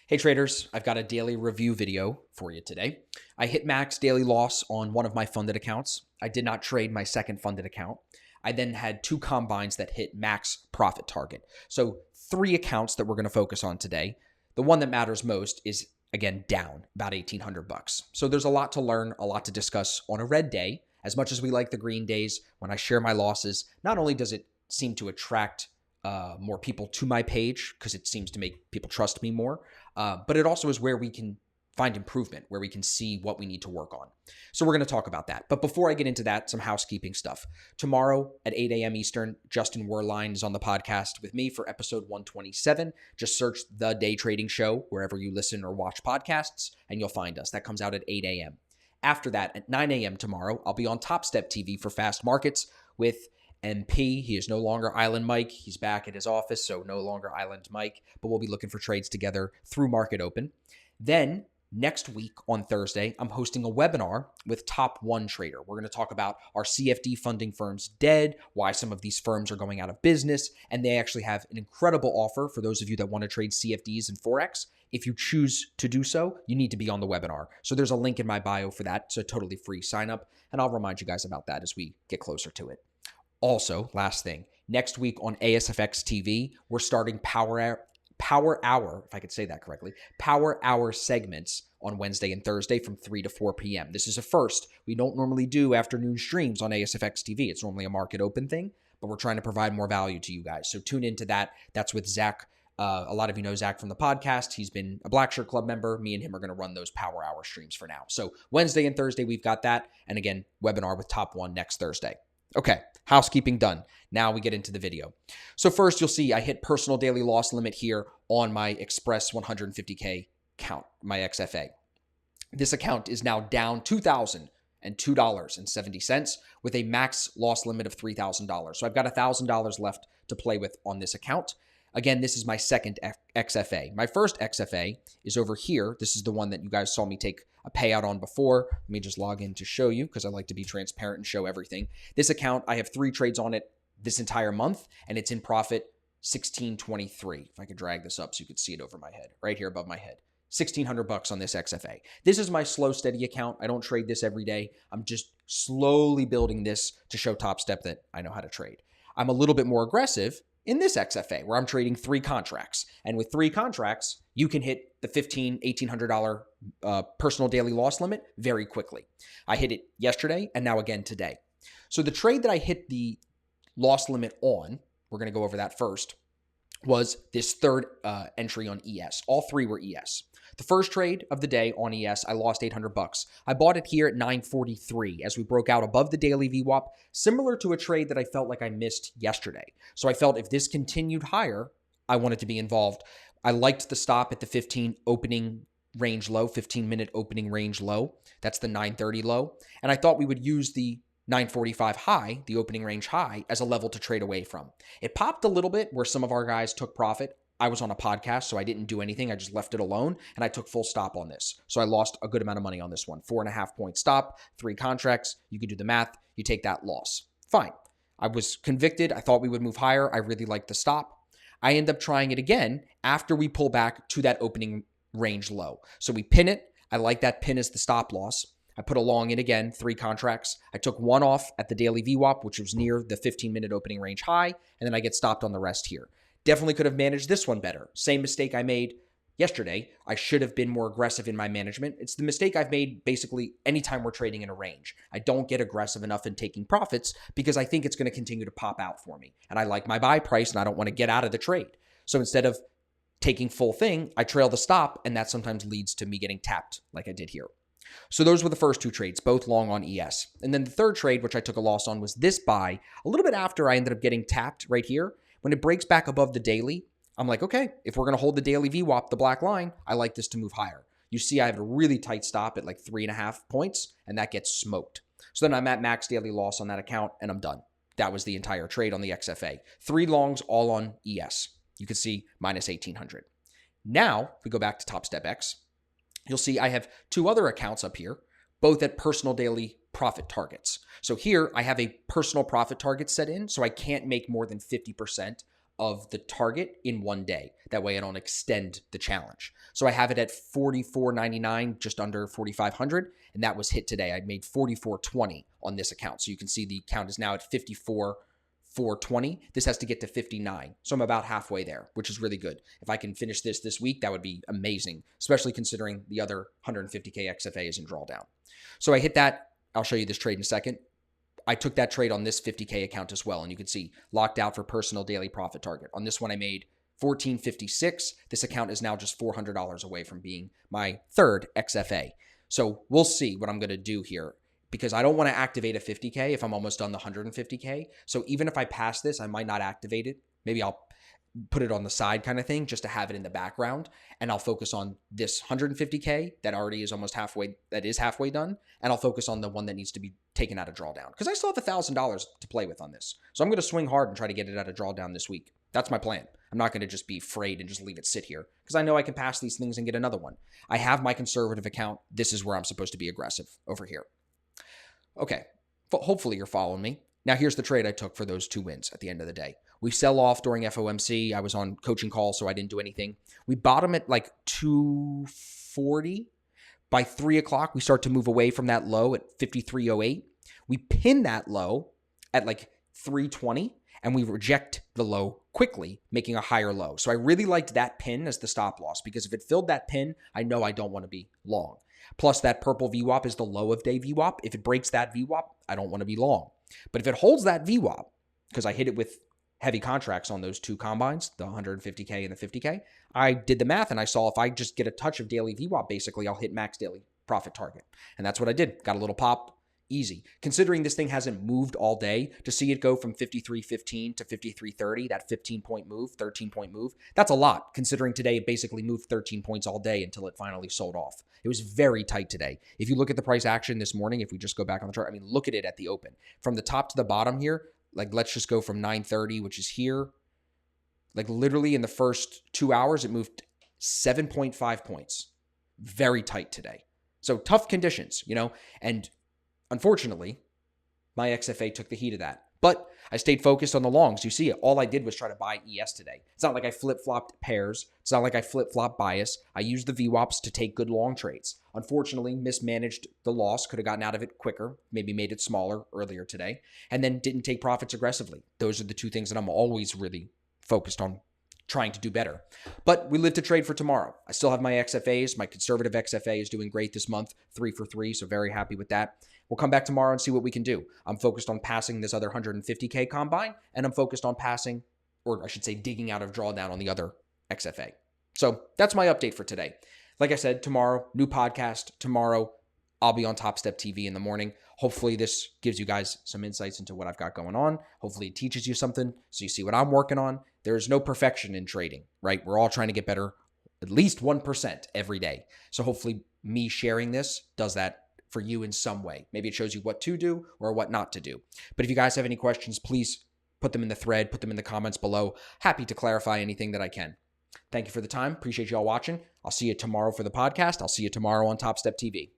Hey traders, I've got a daily review video for you today. I hit max daily loss on one of my funded accounts. I did not trade my second funded account. I then had two combines that hit max profit target. So 3 accounts that we're going to focus on today. The one that matters most is, again, down about $1,800. So there's a lot to learn, a lot to discuss on a red day. As much as we like the green days, when I share my losses, not only does it seem to attract more people to my page because it seems to make people trust me more, but it also is where we can find improvement, where we can see what we need to work on. So we're going to talk about that. But before I get into that, some housekeeping stuff. Tomorrow at 8 a.m. Eastern, Justin Werline is on the podcast with me for episode 127. Just search The Day Trading Show wherever you listen or watch podcasts, and you'll find us. That comes out at 8 a.m. After that, at 9 a.m. tomorrow, I'll be on Top Step TV for Fast Markets with MP. He is no longer Island Mike. He's back at his office, so no longer Island Mike, but we'll be looking for trades together through Market Open. Then next week on Thursday, I'm hosting a webinar with Top One Trader. We're going to talk about our CFD funding firms dead, why some of these firms are going out of business, and they actually have an incredible offer for those of you that want to trade CFDs and Forex. If you choose to do so, you need to be on the webinar. So there's a link in my bio for that. It's a totally free sign up, and I'll remind you guys about that as we get closer to it. Also, last thing, next week on ASFX TV, we're starting Power Hour, if I could say that correctly, Power Hour segments on Wednesday and Thursday from 3 to 4 p.m. This is a first. We don't normally do afternoon streams on ASFX TV. It's normally a market open thing, but we're trying to provide more value to you guys. So tune into that. That's with Zach. A lot of you know Zach from the podcast. He's been a Black Shirt Club member. Me and him are going to run those Power Hour streams for now. So Wednesday and Thursday, we've got that. And again, webinar with Top One next Thursday. Okay, housekeeping done. Now we get into the video. So first, you'll see I hit personal daily loss limit here on my Express 150K account, my XFA. This account is now down $2,002.70 with a max loss limit of $3,000. So I've got $1,000 left to play with on this account. Again, this is my second XFA. My first XFA is over here. This is the one that you guys saw me take a payout on before. Let me just log in to show you because I like to be transparent and show everything. This account, I have 3 trades on it this entire month, and it's in profit 1623. If I could drag this up so you could see it over my head, right here above my head. $1,600 on this XFA. This is my slow, steady account. I don't trade this every day. I'm just slowly building this to show Top Step that I know how to trade. I'm a little bit more aggressive in this XFA where I'm trading 3 contracts. And with 3 contracts, you can hit the $1,800 personal daily loss limit very quickly. I hit it yesterday and now again today. So the trade that I hit the loss limit on, we're going to go over that first, was this third entry on ES. All 3 were ES. The first trade of the day on ES, I lost $800. I bought it here at 943 as we broke out above the daily VWAP, similar to a trade that I felt like I missed yesterday. So I felt if this continued higher, I wanted to be involved. I liked the stop at the 15-minute opening range low. That's the 930 low. And I thought we would use the 945 high, the opening range high, as a level to trade away from. It popped a little bit where some of our guys took profit. I was on a podcast, so I didn't do anything. I just left it alone, and I took full stop on this. So I lost a good amount of money on this one. 4.5 point stop, 3 contracts. You can do the math. You take that loss. Fine. I was convicted. I thought we would move higher. I really liked the stop. I end up trying it again after we pull back to that opening range low. So we pin it. I like that pin as the stop loss. I put a long in again, 3 contracts. I took one off at the daily VWAP, which was near the 15-minute opening range high, and then I get stopped on the rest here. Definitely could have managed this one better. Same mistake I made yesterday. I should have been more aggressive in my management. It's the mistake I've made basically anytime we're trading in a range. I don't get aggressive enough in taking profits because I think it's going to continue to pop out for me. And I like my buy price and I don't want to get out of the trade. So instead of taking full thing, I trail the stop, and that sometimes leads to me getting tapped like I did here. So those were the first 2 trades, both long on ES. And then the third trade, which I took a loss on, was this buy a little bit after I ended up getting tapped right here. When it breaks back above the daily, I'm like, okay, if we're going to hold the daily VWAP, the black line, I like this to move higher. You see I have a really tight stop at like 3.5 points, and that gets smoked. So then I'm at max daily loss on that account, and I'm done. That was the entire trade on the XFA. 3 longs all on ES. You can see minus 1,800. Now, if we go back to Top Step X, you'll see I have 2 other accounts up here, both at personal daily profit targets. So here I have a personal profit target set in, so I can't make more than 50% of the target in one day. That way I don't extend the challenge. So I have it at 44.99, just under 4,500, and that was hit today. I made 44.20 on this account. So you can see the account is now at 54,420. This has to get to 59. So I'm about halfway there, which is really good. If I can finish this week, that would be amazing, especially considering the other 150K XFA is in drawdown. So I hit that. I'll show you this trade in a second. I took that trade on this 50K account as well. And you can see locked out for personal daily profit target. On this one, I made 1456. This account is now just $400 away from being my third XFA. So we'll see what I'm going to do here, because I don't want to activate a 50K if I'm almost done the 150K. So even if I pass this, I might not activate it. Maybe I'll put it on the side kind of thing just to have it in the background. And I'll focus on this 150K that already is almost halfway, that is halfway done. And I'll focus on the one that needs to be taken out of drawdown, because I still have $1,000 to play with on this. So I'm going to swing hard and try to get it out of drawdown this week. That's my plan. I'm not going to just be afraid and just leave it sit here, because I know I can pass these things and get another one. I have my conservative account. This is where I'm supposed to be aggressive, over here. Okay, hopefully you're following me. Now here's the trade I took for those 2 wins at the end of the day. We sell off during FOMC. I was on coaching call, so I didn't do anything. We bottom at like 240. By 3 o'clock, we start to move away from that low at 53.08. We pin that low at like 320, and we reject the low quickly, making a higher low. So I really liked that pin as the stop loss, because if it filled that pin, I know I don't want to be long. Plus, that purple VWAP is the low of day VWAP. If it breaks that VWAP, I don't want to be long. But if it holds that VWAP, because I hit it with heavy contracts on those 2 combines, the 150K and the 50K, I did the math and I saw if I just get a touch of daily VWAP, basically I'll hit max daily profit target. And that's what I did. Got a little pop. Easy. Considering this thing hasn't moved all day, to see it go from 53.15 to 53.30, that 15-point move, 13-point move, that's a lot, considering today it basically moved 13 points all day until it finally sold off. It was very tight today. If you look at the price action this morning, if we just go back on the chart, I mean, look at it at the open. From the top to the bottom here, like let's just go from 930, which is here. Like literally in the first 2 hours, it moved 7.5 points. Very tight today. So tough conditions, and unfortunately, my XFA took the heat of that. But I stayed focused on the longs. You see it. All I did was try to buy ES today. It's not like I flip-flopped pairs. It's not like I flip-flopped bias. I used the VWAPs to take good long trades. Unfortunately, mismanaged the loss. Could have gotten out of it quicker. Maybe made it smaller earlier today. And then didn't take profits aggressively. Those are the 2 things that I'm always really focused on trying to do better. But we live to trade for tomorrow. I still have my XFAs. My conservative XFA is doing great this month, 3 for 3, so very happy with that. We'll come back tomorrow and see what we can do. I'm focused on passing this other 150K combine, and I'm focused on passing, or I should say digging out of drawdown on the other XFA. So that's my update for today. Like I said, tomorrow, new podcast. Tomorrow, I'll be on Top Step TV in the morning. Hopefully this gives you guys some insights into what I've got going on. Hopefully it teaches you something so you see what I'm working on. There's no perfection in trading, right? We're all trying to get better at least 1% every day. So hopefully me sharing this does that for you in some way. Maybe it shows you what to do or what not to do. But if you guys have any questions, please put them in the thread, put them in the comments below. Happy to clarify anything that I can. Thank you for the time. Appreciate you all watching. I'll see you tomorrow for the podcast. I'll see you tomorrow on Top Step TV.